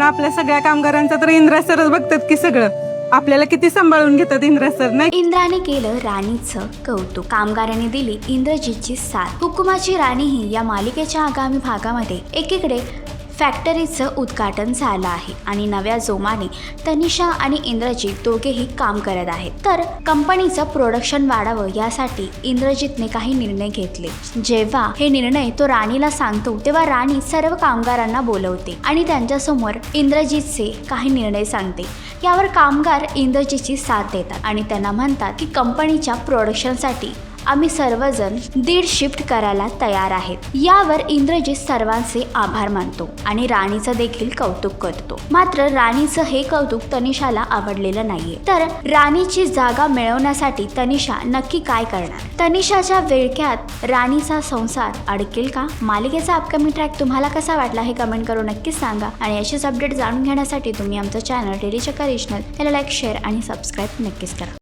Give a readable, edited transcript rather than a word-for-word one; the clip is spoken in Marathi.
आपल्या सगळ्या कामगारांचं तर इंद्रा सरच बघतात की सगळं. आपल्याला किती सांभाळून घेतात इंद्रा सर नाही. इंद्राने केलं राणीचं कौतुक, कामगारांनी दिली इंद्रजीतची साथ. हुकुमाची राणी ही या मालिकेच्या आगामी भागामध्ये एकीकडे फॅक्टरीचं उद्घाटन झालं आहे आणि नव्या जोमाने तनिषा आणि इंद्रजीत दोघेही काम करत आहेत. तर कंपनीचं प्रोडक्शन वाढावं यासाठी इंद्रजीतने काही निर्णय घेतले. जेव्हा हे निर्णय तो राणीला सांगतो तेव्हा राणी सर्व कामगारांना बोलवते आणि त्यांच्यासमोर इंद्रजीतचे काही निर्णय सांगते. यावर कामगार इंद्रजीतची साथ देतात आणि त्यांना म्हणतात की कंपनीच्या प्रोडक्शनसाठी आम्ही सर्वजण 1.5 शिफ्ट करायला तयार आहेत. यावर इंद्रजीत सर्वांचे आभार मानतो आणि राणीचं देखील कौतुक करतो. मात्र राणीचं हे कौतुक तनिषाला आवडलेलं नाहीये. तर राणीची जागा मिळवण्यासाठी तनिषा नक्की काय करणार? तनिषाच्या विळख्यात राणीचा संसार अडकेल का? मालिकेचा अपकमिंग ट्रॅक तुम्हाला कसा वाटला हे कमेंट करून नक्कीच सांगा. आणि अशीच अपडेट जाणून घेण्यासाठी तुम्ही आमचं चॅनल डेली चक्कर रिजनल याला लाईक, शेअर आणि सबस्क्राईब नक्कीच करा.